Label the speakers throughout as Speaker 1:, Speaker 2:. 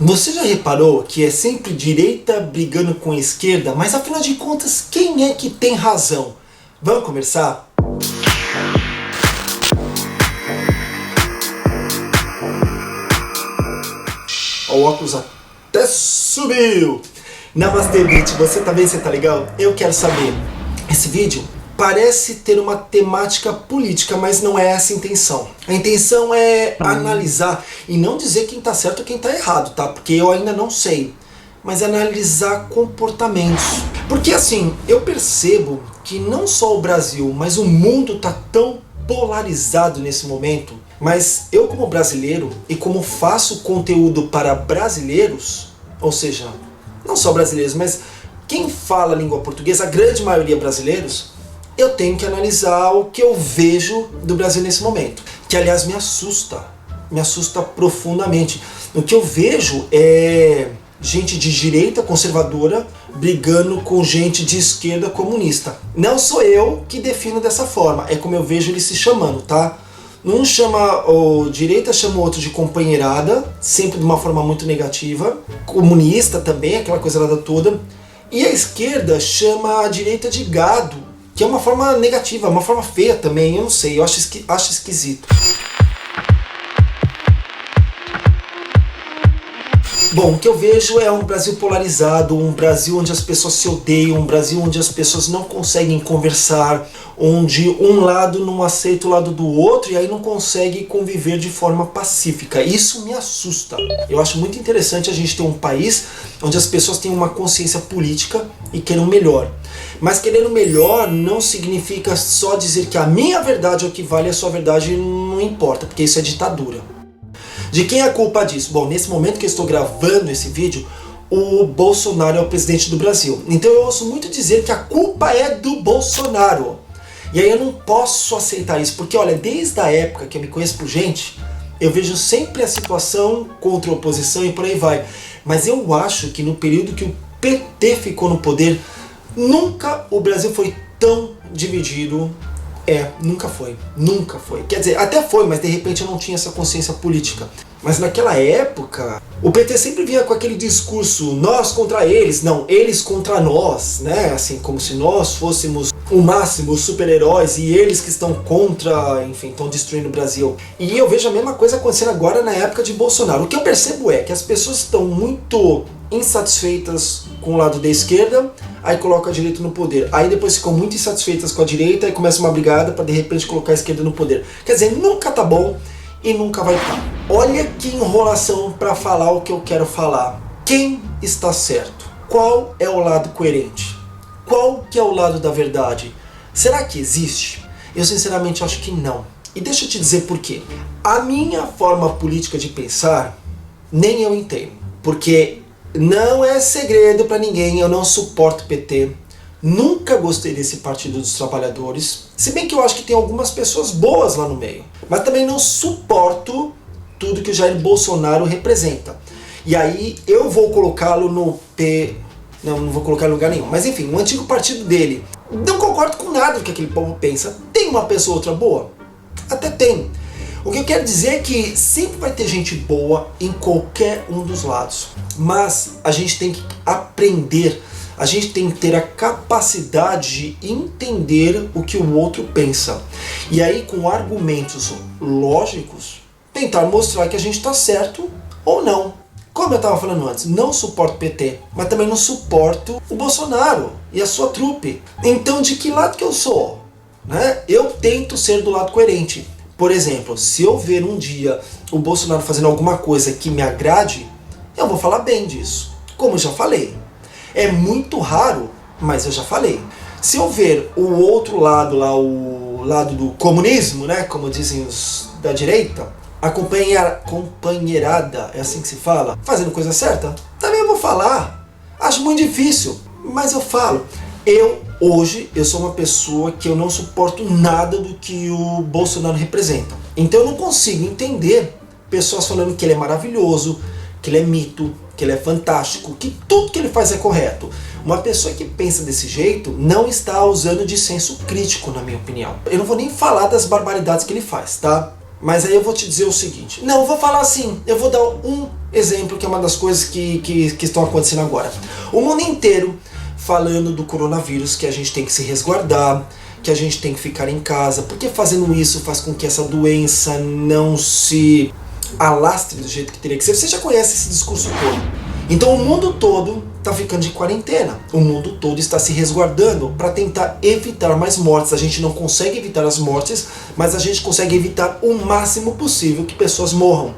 Speaker 1: Você já reparou que é sempre direita brigando com a esquerda, mas afinal de contas, quem é que tem razão? Vamos conversar? O óculos até subiu! Namastê, Beat, você tá bem? Você tá legal? Eu quero saber. Esse vídeo parece ter uma temática política, mas não é essa a intenção. A intenção é analisar, e não dizer quem tá certo ou quem tá errado, tá? Porque eu ainda não sei. Mas analisar comportamentos. Porque assim, eu percebo que não só o Brasil, mas o mundo tá tão polarizado nesse momento. Mas eu, como brasileiro, e como faço conteúdo para brasileiros, ou seja, não só brasileiros, mas quem fala a língua portuguesa, a grande maioria brasileiros, eu tenho que analisar o que eu vejo do Brasil nesse momento. Que, aliás, me assusta profundamente. O que eu vejo é gente de direita conservadora brigando com gente de esquerda comunista. Não sou eu que defino dessa forma, é como eu vejo eles se chamando, tá? Um chama, o direita chama o outro de companheirada, sempre de uma forma muito negativa. Comunista também, aquela coisa lá toda. E a esquerda chama a direita de gado, que é uma forma negativa, uma forma feia também, eu não sei, eu acho esquisito. Bom, o que eu vejo é um Brasil polarizado, um Brasil onde as pessoas se odeiam, um Brasil onde as pessoas não conseguem conversar, onde um lado não aceita o lado do outro e aí não consegue conviver de forma pacífica. Isso me assusta. Eu acho muito interessante a gente ter um país onde as pessoas têm uma consciência política e queiram melhor. Mas querendo melhor não significa só dizer que a minha verdade é o que vale e a sua verdade não importa, porque isso é ditadura. De quem é a culpa disso? Bom, nesse momento que eu estou gravando esse vídeo, o Bolsonaro é o presidente do Brasil. Então eu ouço muito dizer que a culpa é do Bolsonaro. E aí eu não posso aceitar isso, porque olha, desde a época que eu me conheço por gente, eu vejo sempre a situação contra a oposição e por aí vai. Mas eu acho que no período que o PT ficou no poder, nunca o Brasil foi tão dividido. Nunca foi. Quer dizer, até foi, mas de repente eu não tinha essa consciência política. Mas naquela época, o PT sempre vinha com aquele discurso, nós contra eles, não, eles contra nós, né? Assim, como se nós fôssemos o máximo, os super-heróis, e eles que estão contra, enfim, estão destruindo o Brasil. E eu vejo a mesma coisa acontecendo agora na época de Bolsonaro. O que eu percebo é que as pessoas estão muito insatisfeitas com o lado da esquerda, aí coloca a direita no poder. Aí depois ficam muito insatisfeitas com a direita e começa uma brigada para de repente colocar a esquerda no poder. Quer dizer, nunca tá bom e nunca vai estar. Olha que enrolação para falar o que eu quero falar. Quem está certo? Qual é o lado coerente? Qual que é o lado da verdade? Será que existe? Eu sinceramente acho que não. E deixa eu te dizer por quê. A minha forma política de pensar, nem eu entendo. Porque não é segredo para ninguém, eu não suporto o PT. Nunca gostei desse Partido dos Trabalhadores. Se bem que eu acho que tem algumas pessoas boas lá no meio. Mas também não suporto tudo que o Jair Bolsonaro representa. E aí eu vou colocá-lo no P... Não vou colocar em lugar nenhum. Mas enfim, o antigo partido dele. Não concordo com nada do que aquele povo pensa. Tem uma pessoa ou outra boa? Até tem. O que eu quero dizer é que sempre vai ter gente boa em qualquer um dos lados. Mas a gente tem que aprender, a gente tem que ter a capacidade de entender o que o outro pensa. E aí, com argumentos lógicos, tentar mostrar que a gente está certo ou não. Como eu estava falando antes, não suporto o PT, mas também não suporto o Bolsonaro e a sua trupe. Então, de que lado que eu sou? Né? Eu tento ser do lado coerente. Por exemplo, se eu ver um dia o Bolsonaro fazendo alguma coisa que me agrade, eu vou falar bem disso, como eu já falei. É muito raro, mas eu já falei. Se eu ver o outro lado lá, o lado do comunismo, né, como dizem os da direita, a companheirada, é assim que se fala, fazendo coisa certa, também eu vou falar. Acho muito difícil, mas eu falo. Hoje, eu sou uma pessoa que eu não suporto nada do que o Bolsonaro representa. Então eu não consigo entender pessoas falando que ele é maravilhoso, que ele é mito, que ele é fantástico, que tudo que ele faz é correto. Uma pessoa que pensa desse jeito não está usando de senso crítico, na minha opinião. Eu não vou nem falar das barbaridades que ele faz, tá? Mas aí eu vou te dizer o seguinte. Não, eu vou falar assim. Eu vou dar um exemplo que é uma das coisas que estão acontecendo agora. O mundo inteiro falando do coronavírus, que a gente tem que se resguardar, que a gente tem que ficar em casa, porque fazendo isso faz com que essa doença não se alastre do jeito que teria que ser. Você já conhece esse discurso todo. Então o mundo todo está ficando de quarentena. O mundo todo está se resguardando para tentar evitar mais mortes. A gente não consegue evitar as mortes, mas a gente consegue evitar o máximo possível que pessoas morram.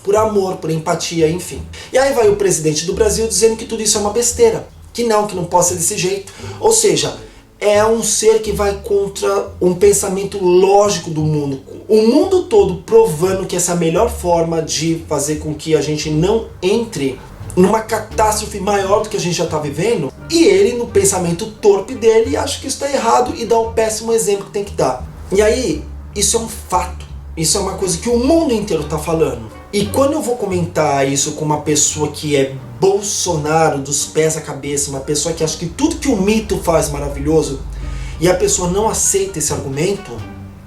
Speaker 1: Por amor, por empatia, enfim. E aí vai o presidente do Brasil dizendo que tudo isso é uma besteira. Que não pode ser desse jeito. Ou seja, é um ser que vai contra um pensamento lógico do mundo. O mundo todo provando que essa é a melhor forma de fazer com que a gente não entre numa catástrofe maior do que a gente já está vivendo, e ele, no pensamento torpe dele, acha que isso está errado e dá o péssimo exemplo que tem que dar. E aí, isso é um fato, isso é uma coisa que o mundo inteiro está falando. E quando eu vou comentar isso com uma pessoa que é Bolsonaro dos pés à cabeça, uma pessoa que acha que tudo que o mito faz é maravilhoso, e a pessoa não aceita esse argumento,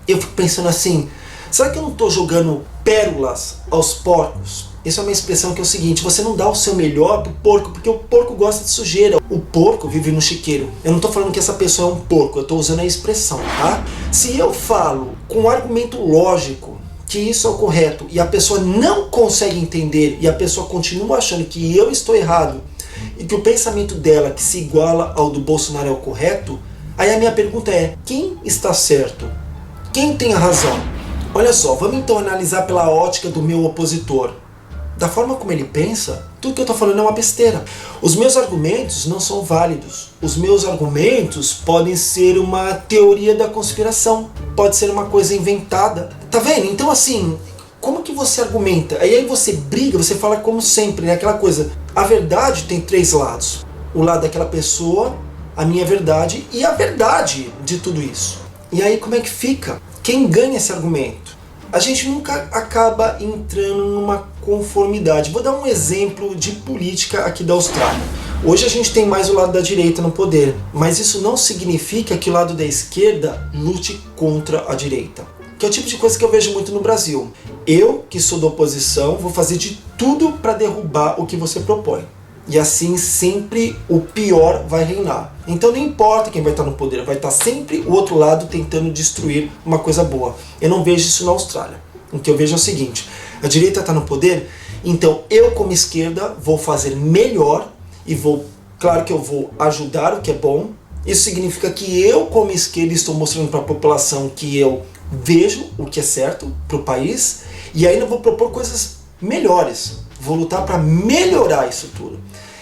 Speaker 1: eu fico pensando assim, será que eu não estou jogando pérolas aos porcos? Isso é uma expressão que é o seguinte, você não dá o seu melhor pro porco, porque o porco gosta de sujeira. O porco vive no chiqueiro. Eu não estou falando que essa pessoa é um porco, eu estou usando a expressão, tá? Se eu falo com um argumento lógico que isso é o correto e a pessoa não consegue entender e a pessoa continua achando que eu estou errado e que o pensamento dela que se iguala ao do Bolsonaro é o correto, aí a minha pergunta é, quem está certo? Quem tem a razão? Olha só, vamos então analisar pela ótica do meu opositor. Da forma como ele pensa, tudo que eu estou falando é uma besteira. Os meus argumentos não são válidos. Os meus argumentos podem ser uma teoria da conspiração. Pode ser uma coisa inventada. Tá vendo? Então assim, como que você argumenta? Aí você briga, você fala como sempre, né? Aquela coisa. A verdade tem 3 lados. O lado daquela pessoa, a minha verdade e a verdade de tudo isso. E aí como é que fica? Quem ganha esse argumento? A gente nunca acaba entrando numa conformidade. Vou dar um exemplo de política aqui da Austrália. Hoje a gente tem mais o lado da direita no poder, mas isso não significa que o lado da esquerda lute contra a direita. Que é o tipo de coisa que eu vejo muito no Brasil. Eu, que sou da oposição, vou fazer de tudo para derrubar o que você propõe. E assim sempre o pior vai reinar. Então não importa quem vai estar no poder, vai estar sempre o outro lado tentando destruir uma coisa boa. Eu não vejo isso na Austrália. O que eu vejo é o seguinte, a direita está no poder, então eu como esquerda vou fazer melhor e vou, claro que eu vou ajudar o que é bom. Isso significa que eu como esquerda estou mostrando para a população que eu vejo o que é certo para o país e ainda vou propor coisas melhores. Vou lutar para melhorar isso tudo.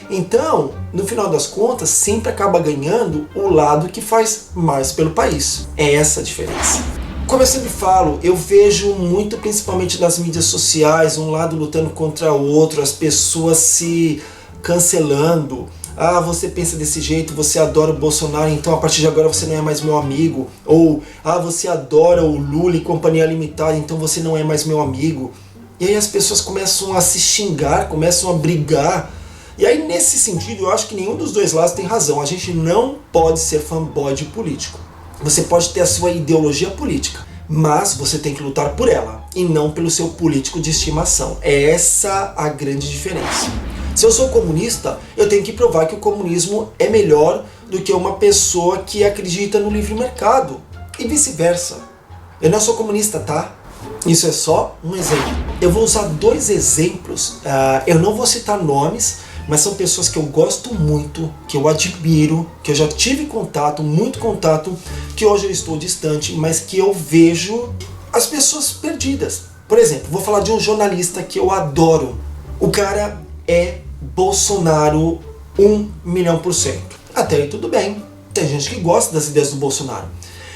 Speaker 1: Então, no final das contas, sempre acaba ganhando o lado que faz mais pelo país. É essa a diferença. Como eu sempre falo, eu vejo muito, principalmente nas mídias sociais, um lado lutando contra o outro, as pessoas se cancelando. Ah, você pensa desse jeito, você adora o Bolsonaro, então a partir de agora você não é mais meu amigo. Ou, ah, você adora o Lula e Companhia Limitada, então você não é mais meu amigo. E aí as pessoas começam a se xingar, começam a brigar. E aí nesse sentido eu acho que nenhum dos dois lados tem razão. A gente não pode ser fanboy de político. Você pode ter a sua ideologia política, mas você tem que lutar por ela e não pelo seu político de estimação. É essa a grande diferença. Se eu sou comunista, eu tenho que provar que o comunismo é melhor do que uma pessoa que acredita no livre mercado. E vice-versa. Eu não sou comunista, tá? Isso é só um exemplo. Eu vou usar 2 exemplos. Eu não vou citar nomes, mas são pessoas que eu gosto muito, que eu admiro, que eu já tive contato, muito contato, que hoje eu estou distante, mas que eu vejo as pessoas perdidas. Por exemplo, vou falar de um jornalista que eu adoro. O cara é Bolsonaro 1.000.000%. Até aí tudo bem. Tem gente que gosta das ideias do Bolsonaro.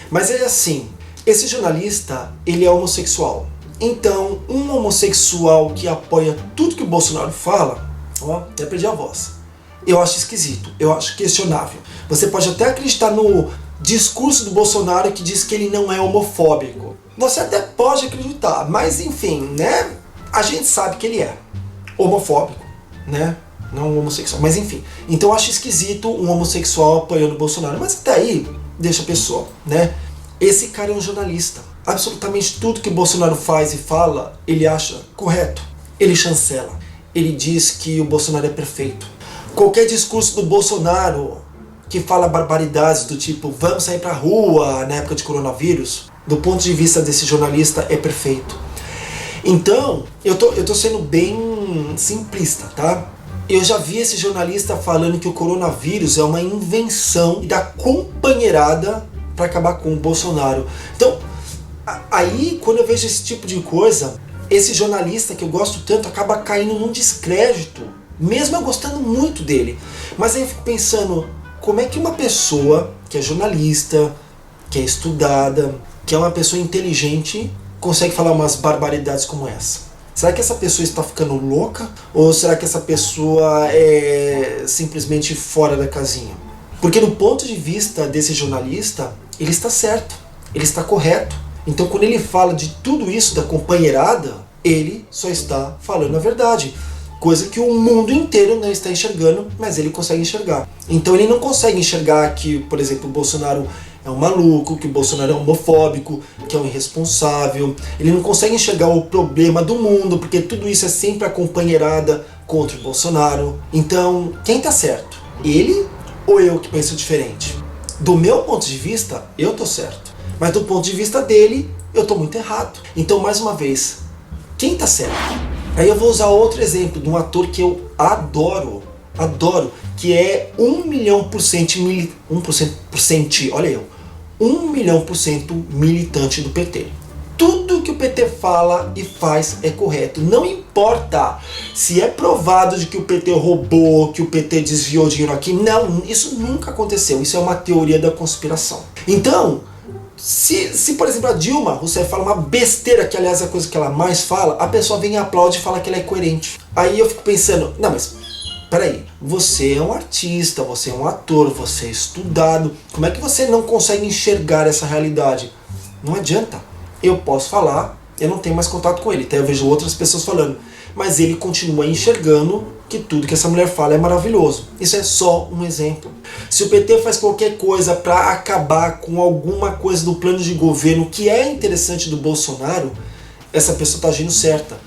Speaker 1: Mas é assim, esse jornalista, ele é homossexual. Então, um homossexual que apoia tudo que o Bolsonaro fala, ó, até perdi a voz. Eu acho esquisito, eu acho questionável. Você pode até acreditar no discurso do Bolsonaro que diz que ele não é homofóbico. Você até pode acreditar, mas enfim, né? A gente sabe que ele é homofóbico, né? Não homossexual, mas enfim. Então eu acho esquisito um homossexual apoiando o Bolsonaro. Mas até aí, deixa a pessoa, né? Esse cara é um jornalista. Absolutamente tudo que o Bolsonaro faz e fala, ele acha correto. Ele chancela. Ele diz que o Bolsonaro é perfeito. Qualquer discurso do Bolsonaro que fala barbaridades do tipo vamos sair pra rua na época de coronavírus, do ponto de vista desse jornalista, é perfeito. Então, eu tô sendo bem simplista, tá? Eu já vi esse jornalista falando que o coronavírus é uma invenção da companheirada para acabar com o Bolsonaro. Então, aí, quando eu vejo esse tipo de coisa, esse jornalista que eu gosto tanto acaba caindo num descrédito, mesmo eu gostando muito dele. Mas aí eu fico pensando, como é que uma pessoa que é jornalista, que é estudada, que é uma pessoa inteligente, consegue falar umas barbaridades como essa? Será que essa pessoa está ficando louca? Ou será que essa pessoa é simplesmente fora da casinha? Porque no ponto de vista desse jornalista, ele está certo, ele está correto. Então quando ele fala de tudo isso da companheirada, ele só está falando a verdade. Coisa que o mundo inteiro não está enxergando, mas ele consegue enxergar. Então ele não consegue enxergar que, por exemplo, o Bolsonaro é um maluco, que o Bolsonaro é homofóbico, que é um irresponsável. Ele não consegue enxergar o problema do mundo, porque tudo isso é sempre a companheirada contra o Bolsonaro. Então, quem tá certo? Ele ou eu que penso diferente? Do meu ponto de vista, eu tô certo. Mas do ponto de vista dele, eu tô muito errado. Então, mais uma vez, quem tá certo? Aí eu vou usar outro exemplo de um ator que eu adoro, que é 1.000.000%, 1%, olha eu, 1.000.000% militante do PT. Tudo que o PT fala e faz é correto. Não importa se é provado de que o PT roubou, que o PT desviou dinheiro aqui. Não, isso nunca aconteceu. Isso é uma teoria da conspiração. Então, se por exemplo a Dilma Rousseff fala uma besteira, que aliás é a coisa que ela mais fala, a pessoa vem e aplaude e fala que ela é coerente. Aí eu fico pensando, não, mas peraí, você é um artista, você é um ator, você é estudado, como é que você não consegue enxergar essa realidade? Não adianta. Eu posso falar, eu não tenho mais contato com ele, até eu vejo outras pessoas falando, mas ele continua enxergando que tudo que essa mulher fala é maravilhoso. Isso é só um exemplo. Se o PT faz qualquer coisa para acabar com alguma coisa do plano de governo que é interessante do Bolsonaro, essa pessoa está agindo certa.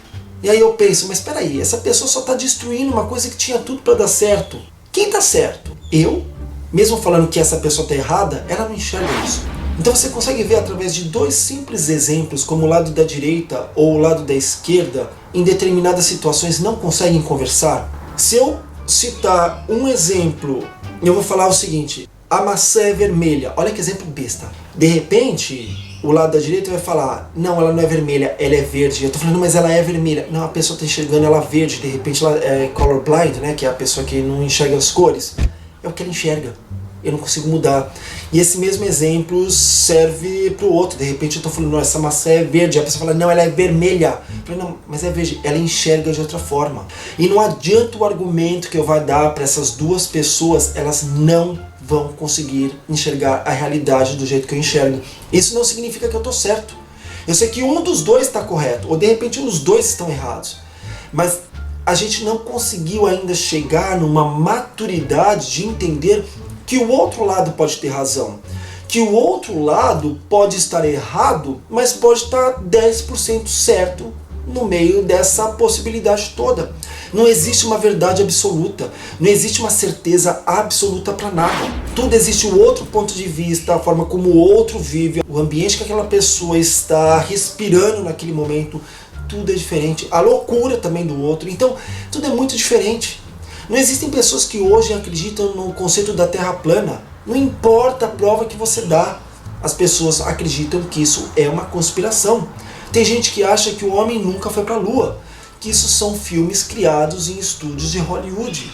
Speaker 1: E aí eu penso, mas espera aí, essa pessoa só está destruindo uma coisa que tinha tudo para dar certo. Quem está certo? Eu? Mesmo falando que essa pessoa está errada, ela não enxerga isso. Então você consegue ver através de dois simples exemplos, como o lado da direita ou o lado da esquerda, em determinadas situações não conseguem conversar. Se eu citar um exemplo, eu vou falar o seguinte, a maçã é vermelha, olha que exemplo besta. De repente, o lado da direita vai falar, não, ela não é vermelha, ela é verde. Eu tô falando, mas ela é vermelha. Não, a pessoa tá enxergando ela verde, de repente ela é colorblind, né, que é a pessoa que não enxerga as cores. É o que ela enxerga. Eu não consigo mudar. E esse mesmo exemplo serve pro outro. De repente eu tô falando, não, essa maçã é verde. A pessoa fala, não, ela é vermelha. Eu falei, não, mas é verde. Ela enxerga de outra forma. E não adianta o argumento que eu vou dar para essas duas pessoas, elas não vão conseguir enxergar a realidade do jeito que eu enxergo. Isso não significa que eu tô certo. Eu sei que um dos dois está correto, ou de repente um dos dois estão errados. Mas a gente não conseguiu ainda chegar numa maturidade de entender que o outro lado pode ter razão, que o outro lado pode estar errado, mas pode estar 10% certo no meio dessa possibilidade toda. Não existe uma verdade absoluta, não existe uma certeza absoluta para nada. Tudo existe um outro ponto de vista, a forma como o outro vive, o ambiente que aquela pessoa está respirando naquele momento, tudo é diferente. A loucura também do outro, então tudo é muito diferente. Não existem pessoas que hoje acreditam no conceito da Terra plana. Não importa a prova que você dá, as pessoas acreditam que isso é uma conspiração. Tem gente que acha que o homem nunca foi para a Lua, que isso são filmes criados em estúdios de Hollywood.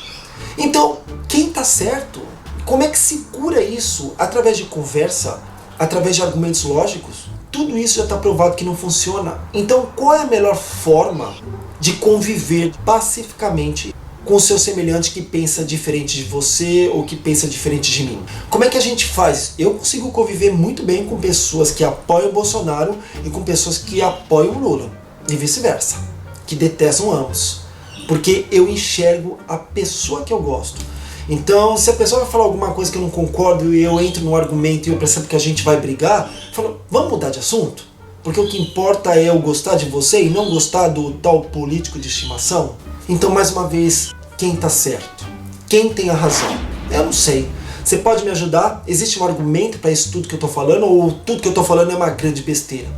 Speaker 1: Então, quem está certo? Como é que se cura isso? Através de conversa? Através de argumentos lógicos? Tudo isso já está provado que não funciona. Então, qual é a melhor forma de conviver pacificamente com o seu semelhante que pensa diferente de você ou que pensa diferente de mim? Como é que a gente faz? Eu consigo conviver muito bem com pessoas que apoiam o Bolsonaro e com pessoas que apoiam o Lula, e vice-versa, que detestam ambos, porque eu enxergo a pessoa que eu gosto. Então, se a pessoa vai falar alguma coisa que eu não concordo e eu entro no argumento e eu percebo que a gente vai brigar, eu falo, vamos mudar de assunto? Porque o que importa é eu gostar de você e não gostar do tal político de estimação? Então, mais uma vez, quem tá certo? Quem tem a razão? Eu não sei. Você pode me ajudar? Existe um argumento para isso tudo que eu tô falando? Ou tudo que eu tô falando é uma grande besteira?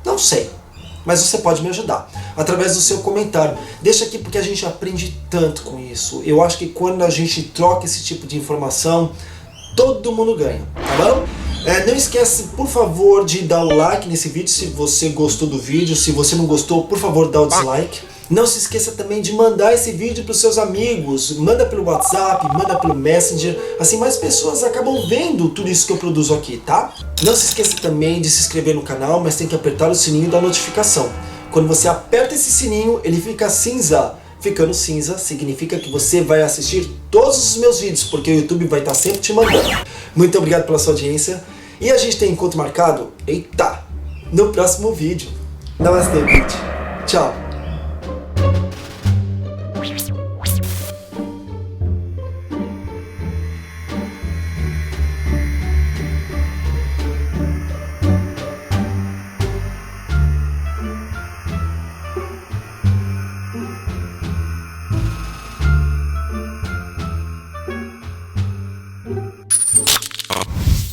Speaker 1: Não sei. Mas você pode me ajudar através do seu comentário. Deixa aqui porque a gente aprende tanto com isso. Eu acho que quando a gente troca esse tipo de informação, todo mundo ganha, tá bom? Não esquece, por favor, de dar o like nesse vídeo se você gostou do vídeo. Se você não gostou, por favor, dá o dislike. Não se esqueça também de mandar esse vídeo para os seus amigos. Manda pelo WhatsApp, manda pelo Messenger. Assim mais pessoas acabam vendo tudo isso que eu produzo aqui, tá? Não se esqueça também de se inscrever no canal, mas tem que apertar o sininho da notificação. Quando você aperta esse sininho, ele fica cinza. Ficando cinza significa que você vai assistir todos os meus vídeos, porque o YouTube vai estar sempre te mandando. Muito obrigado pela sua audiência. E a gente tem encontro marcado, no próximo vídeo. Namastê, gente. Tchau.